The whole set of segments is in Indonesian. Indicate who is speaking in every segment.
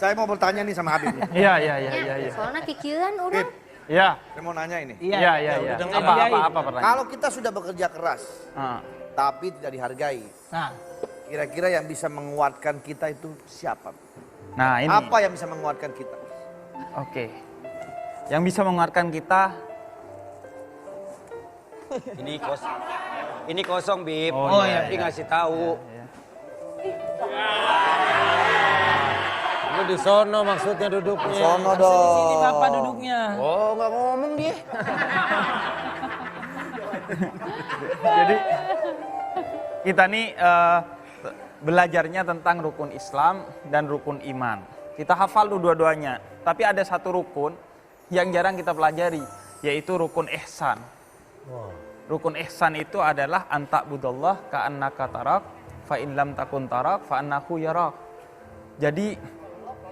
Speaker 1: Saya mau bertanya nih sama Habib nih.
Speaker 2: Iya.
Speaker 3: Soalnya kikiran orang.
Speaker 2: Iya.
Speaker 1: Saya mau nanya ini.
Speaker 2: Iya. Apa pertanyaan?
Speaker 1: Kalau kita sudah bekerja keras, tapi tidak dihargai,
Speaker 4: Nah,
Speaker 1: kira-kira yang bisa menguatkan kita itu siapa?
Speaker 2: Nah, ini.
Speaker 1: Apa yang bisa menguatkan kita?
Speaker 2: Oke. Yang bisa menguatkan kita.
Speaker 5: Ini kosong, Bib.
Speaker 2: Oh, iya.
Speaker 5: Tapi ngasih tahu.
Speaker 6: Lu di sono maksudnya duduknya.
Speaker 1: Sono dong.
Speaker 4: sini Bapak duduknya.
Speaker 6: Oh, nggak ngomong dia.
Speaker 2: Jadi kita nih belajarnya tentang rukun Islam dan rukun iman. Kita hafal dua-duanya. Tapi ada satu rukun yang jarang kita pelajari, yaitu rukun ihsan. Rukun ihsan itu adalah anta'budallah ka'annaka tarak fa in lam takun tarak fa annahu yarak. Jadi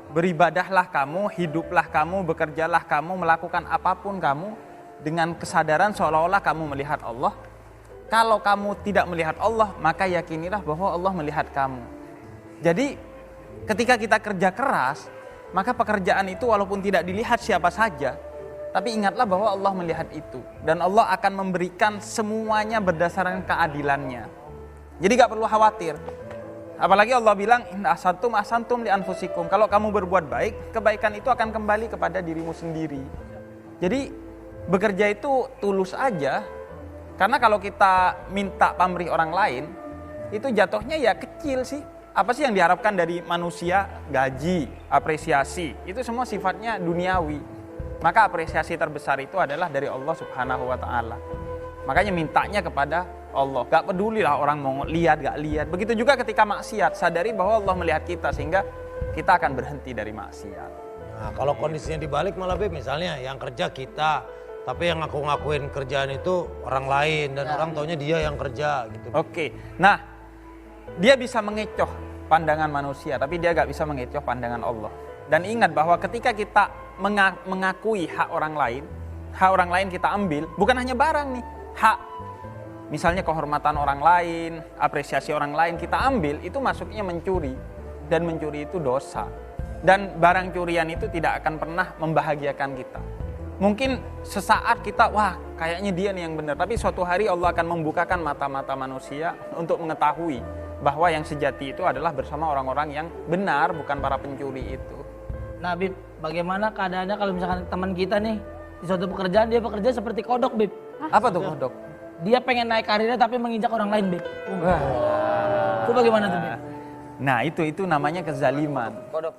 Speaker 2: beribadahlah kamu, hiduplah kamu, bekerjalah kamu, melakukan apapun kamu dengan kesadaran seolah-olah kamu melihat Allah. Kalau kamu tidak melihat Allah, maka yakinilah bahwa Allah melihat kamu. Jadi ketika kita kerja keras, maka pekerjaan itu walaupun tidak dilihat siapa saja, tapi ingatlah bahwa Allah melihat itu. Dan Allah akan memberikan semuanya berdasarkan keadilannya. Jadi gak perlu khawatir. Apalagi Allah bilang, inna ahsantum li anfusikum. Kalau kamu berbuat baik, kebaikan itu akan kembali kepada dirimu sendiri. Jadi bekerja itu tulus aja. Karena kalau kita minta pamrih orang lain, itu jatuhnya ya kecil sih. Apa sih yang diharapkan dari manusia? Gaji, apresiasi. Itu semua sifatnya duniawi. Maka apresiasi terbesar itu adalah dari Allah Subhanahu wa ta'ala. Makanya mintanya kepada Allah. Gak peduli lah orang mau lihat, gak lihat. Begitu juga ketika maksiat. Sadari bahwa Allah melihat kita sehingga kita akan berhenti dari maksiat.
Speaker 6: Nah, kalau kondisinya dibalik malah Beb, misalnya yang kerja kita, tapi yang ngakuin kerjaan itu orang lain dan orang taunya dia yang kerja gitu.
Speaker 2: Oke. Nah, dia bisa mengecoh pandangan manusia, tapi dia gak bisa mengecoh pandangan Allah. Dan ingat bahwa ketika kita mengakui hak orang lain kita ambil, bukan hanya barang nih, hak. Misalnya kehormatan orang lain, apresiasi orang lain kita ambil, itu masuknya mencuri. Dan mencuri itu dosa. Dan barang curian itu tidak akan pernah membahagiakan kita. Mungkin sesaat kita, wah kayaknya dia nih yang benar. Tapi suatu hari Allah akan membukakan mata-mata manusia untuk mengetahui bahwa yang sejati itu adalah bersama orang-orang yang benar, bukan para pencuri itu.
Speaker 4: Nah, Bib, bagaimana keadaannya kalau misalkan teman kita nih di suatu pekerjaan dia bekerja seperti kodok, Bib?
Speaker 2: Apa tuh kodok?
Speaker 4: Dia pengen naik karirnya tapi menginjak orang lain, Bib. Itu bagaimana tuh, Bib?
Speaker 2: Nah, itu namanya kezaliman.
Speaker 5: Kodok.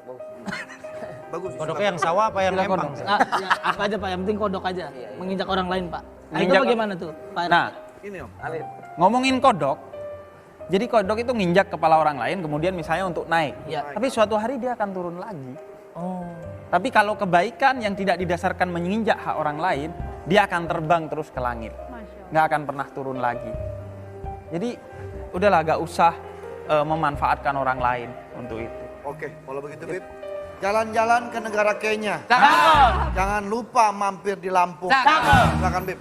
Speaker 1: Bagus.
Speaker 6: Kodoknya yang sawah apa yang lempang?
Speaker 4: Ya, apa aja Pak, yang penting kodok aja. Menginjak orang lain, Pak. Nah, itu
Speaker 2: Menginjak-
Speaker 4: bagaimana tuh, Pak?
Speaker 2: Nah,
Speaker 1: Ini Om.
Speaker 2: ngomongin kodok, jadi kodok itu nginjak kepala orang lain kemudian misalnya untuk naik.
Speaker 4: Ya.
Speaker 2: Tapi suatu hari dia akan turun lagi.
Speaker 4: Oh.
Speaker 2: Tapi kalau kebaikan yang tidak didasarkan menginjak hak orang lain, dia akan terbang terus ke langit. Nggak akan pernah turun lagi. Jadi udahlah gak usah memanfaatkan orang lain untuk itu.
Speaker 1: Oke, kalau begitu Bib. Jalan-jalan ke negara Kenya.
Speaker 4: Cakep.
Speaker 1: Jangan lupa mampir di Lampung.
Speaker 4: Cakep.
Speaker 1: Silakan Bib.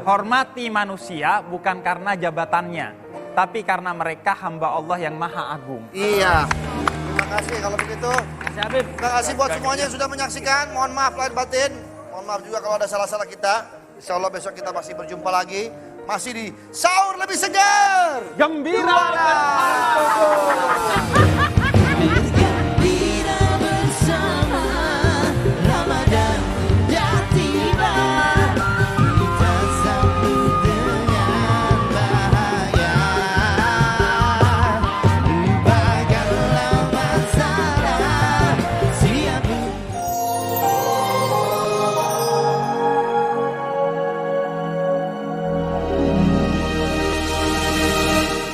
Speaker 2: Hormati manusia bukan karena jabatannya, tapi karena mereka hamba Allah yang maha agung.
Speaker 1: Iya. Terima kasih kalau begitu.
Speaker 4: Masih Habib.
Speaker 1: Terima kasih buat semuanya yang sudah menyaksikan. Mohon maaf lahir batin. Mohon maaf juga kalau ada salah-salah kita. Insya Allah besok kita masih berjumpa lagi. Masih di Sahur Lebih Segar.
Speaker 2: Gembira.
Speaker 1: Juara.